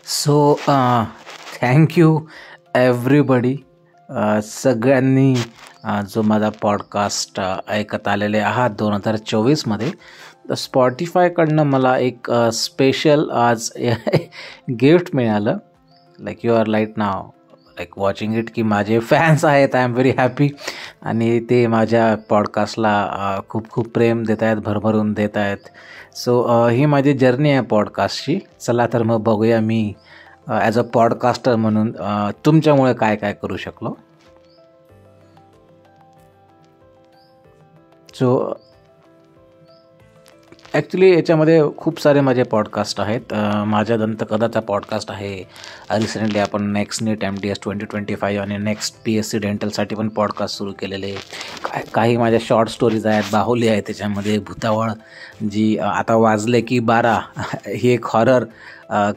So thank you everybody, सगळ्यांनी जो माझा पॉडकास्ट ऐकत आलेले आहात 2024मध्ये. तर स्पॉटिफायकडनं मला एक स्पेशल आज गिफ्ट मिळालं. Like you are right now like watching it, की माझे फॅन्स आहेत. I am very happy. आणि ते माझ्या पॉडकास्टला खूप खूप प्रेम देत आहेत, भरभरून देत आहेत. सो ही माझी जर्नी आहे पॉडकास्टची. चला तर मग बघूया मी ॲज अ पॉडकास्टर म्हणून तुमच्यामुळे काय काय करू शकलो. सो ॲक्च्युली याच्यामध्ये खूप सारे माझे पॉडकास्ट आहेत. माझ्या दंतकथाचा पॉडकास्ट आहे. रिसेंटली आपण नेक्स्ट नीट MTS 2025 आणि नेक्स्ट PSC डेंटलसाठी पण पॉडकास्ट सुरू केलेले. काही माझ्या शॉर्ट स्टोरीज आहेत. बाहुली आहे त्याच्यामध्ये, भूतावळ जी आता वाजले की 12 ही एक horror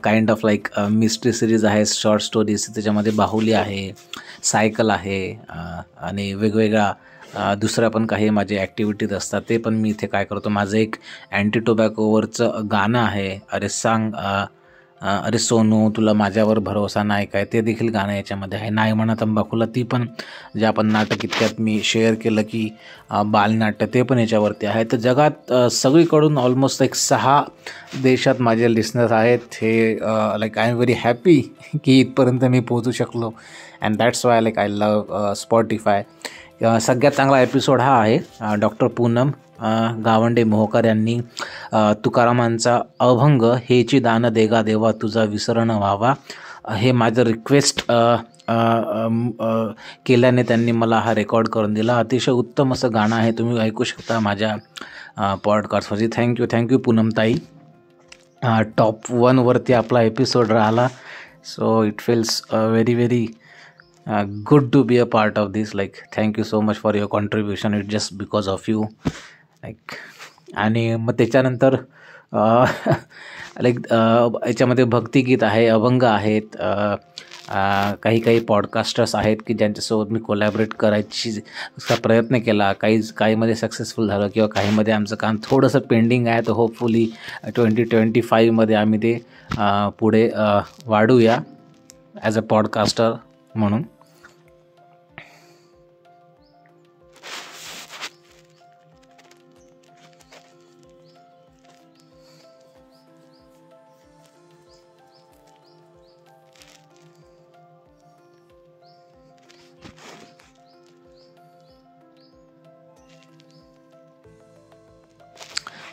kind of like mystery series आहे. शॉर्ट स्टोरीज त्याच्यामध्ये बाहुली आहे, सायकल आहे आणि वेगवेगळ्या दुसऱ्या पण काही माझे ॲक्टिव्हिटीज असतात. ते पण मी इथे काय करतो. माझं एक अँटी टोबॅकोवरचं गाणं आहे, अरे सांग अरे सोनू तुला माझ्यावर भरोसा नाही काय, ते देखील गाणं याच्यामध्ये आहे. नाही म्हणा तंबाखूला, ती पण जे आपण नाटक इतक्यात मी शेअर केलं की बालनाट्य, ते पण याच्यावरती आहे. तर जगात सगळीकडून ऑलमोस्ट एक 6 देशात माझे लिस्नर्स आहेत. हे like I am very happy की इथपर्यंत मी पोहोचू शकलो. And that's why like I love Spotify. सगळ्यात चांगला एपिसोड हा आहे. डॉक्टर पूनम गावंडे मोहकर यांनी तुकारामांचा अभंग, हेची दान देगा देवा तुझा विसरण व्हावा, हे माझं रिक्वेस्ट केल्याने त्यांनी मला हा रेकॉर्ड करून दिला. अतिशय उत्तम असं गाणं आहे. तुम्ही ऐकू शकता माझ्या पॉडकास्टवरती. थँक्यू पूनमताई. टॉप 1वरती आपला एपिसोड राहिला. So it feels very good to be a part of this. Like thank you so much for your contribution. It's just because of you. Like आणि मग त्याच्यानंतर लाईक याच्यामध्ये भक्तिगीत आहे, अभंग आहेत, काही पॉडकास्टर्स आहेत की ज्यांच्यासोबत मी कोलॅबरेट करायचा प्रयत्न केला. काहीमध्ये सक्सेसफुल झालं किंवा काहीमध्ये आमचं काम थोडंसं पेंडिंग आहे. तर होपफुली 2025मध्ये आम्ही ते पुढे वाढूया ॲज अ पॉडकास्टर म्हणून.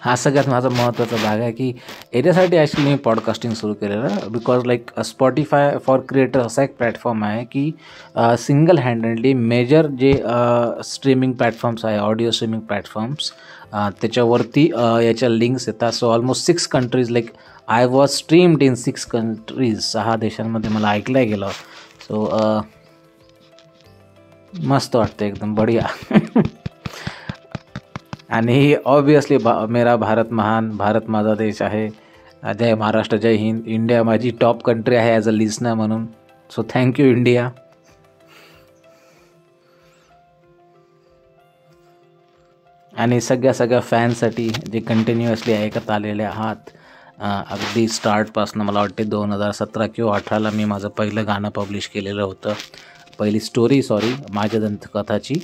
हा सगळ्यात माझा महत्त्वाचा भाग आहे की याच्यासाठी ॲक्च्युली मी पॉडकास्टिंग सुरू केलेलं. Because like Spotify for creator असा एक प्लॅटफॉर्म आहे की सिंगल हँडेडली मेजर जे स्ट्रीमिंग प्लॅटफॉर्म्स आहे, ऑडिओ स्ट्रीमिंग प्लॅटफॉर्म्स, त्याच्यावरती याच्या लिंक्स येतात. So almost 6 countries like I was streamed in 6 countries, 6 देशांमध्ये मला ऐकलं गेलं. सो मस्त वाटतं, एकदम बढिया. आणि ऑब्वियसली मेरा भारत महान, भारत माझा देश आहे. जय महाराष्ट्र, जय हिंद. इंडिया माझी टॉप कंट्री आहे ॲज अ लिसनर म्हणून. So thank you India. आणि सगळ्या फॅन्ससाठी जे कंटिन्युअसली ऐकत आलेले आहात, अगदी स्टार्टपासून मला वाटते 2017 किंवा 2018ला मी माझं पहिलं गाणं पब्लिश केलेलं होतं. पहिली स्टोरी माझ्या दंतकथाची,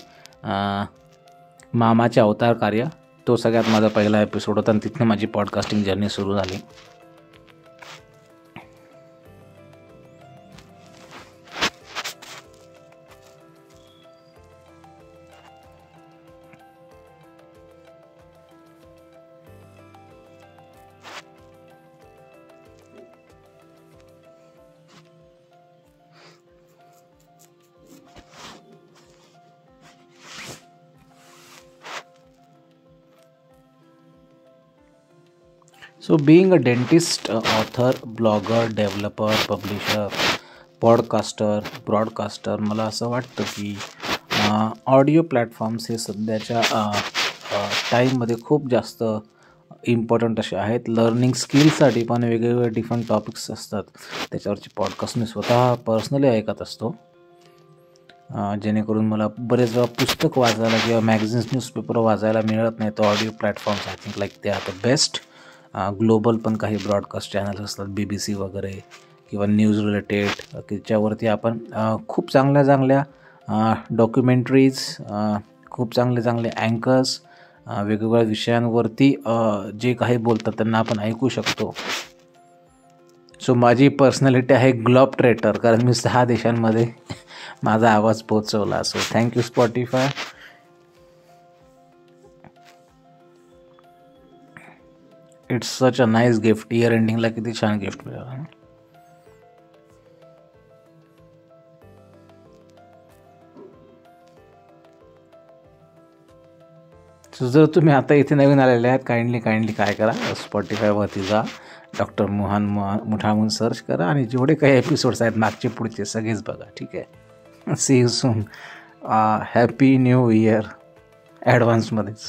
मामाचे अवतार कार्य, तो सगळ्यात माझा पहिला एपिसोड होता आणि तिथनं माझी पॉडकास्टिंग जर्नी सुरू झाली. So being a dentist, author, blogger, developer, publisher, podcaster, broadcaster, मला असं वाटतं की ऑडिओ प्लॅटफॉर्म्स हे सध्याच्या टाईममध्ये खूप जास्त इम्पॉर्टंट असे आहेत. लर्निंग स्किल्ससाठी पण वेगवेगळे डिफरंट टॉपिक्स असतात, त्याच्यावरचे पॉडकास्ट मी स्वतः पर्सनली ऐकत असतो. जेणेकरून मला बरेच वेळा पुस्तक वाचायला किंवा मॅगझिन्स न्यूजपेपर वाचायला मिळत नाही. तर audio platforms I think like ते आर द बेस्ट. ग्लोबल पण काही ब्रॉडकास्ट चॅनल्स असतात, BBC वगैरे किंवा न्यूज रिलेटेड, त्याच्यावरती आपण खूप चांगल्या डॉक्युमेंटरीज, खूप चांगले अँकर्स वेगवेगळ्या विषयांवरती जे काही बोलतात त्यांना आपण ऐकू शकतो. सो माझी पर्सनॅलिटी आहे ग्लोब ट्रेटर, कारण मी 6 देशांमध्ये माझा आवाज पोहोचवला. So thank you Spotify. It's such a nice gift. Year एंडिंगला किती छान गिफ्ट मिळालं. सो जर तुम्ही आता इथे नवीन आलेले आहात, काइंडली काय करा, स्पॉटिफायवरती जा, डॉक्टर मोहन मुठा म्हणून सर्च करा आणि जेवढे काही एपिसोड्स आहेत मागचे पुढचे सगळेच बघा. ठीक आहे. See you soon. Happy new year ॲडव्हान्समध्येच.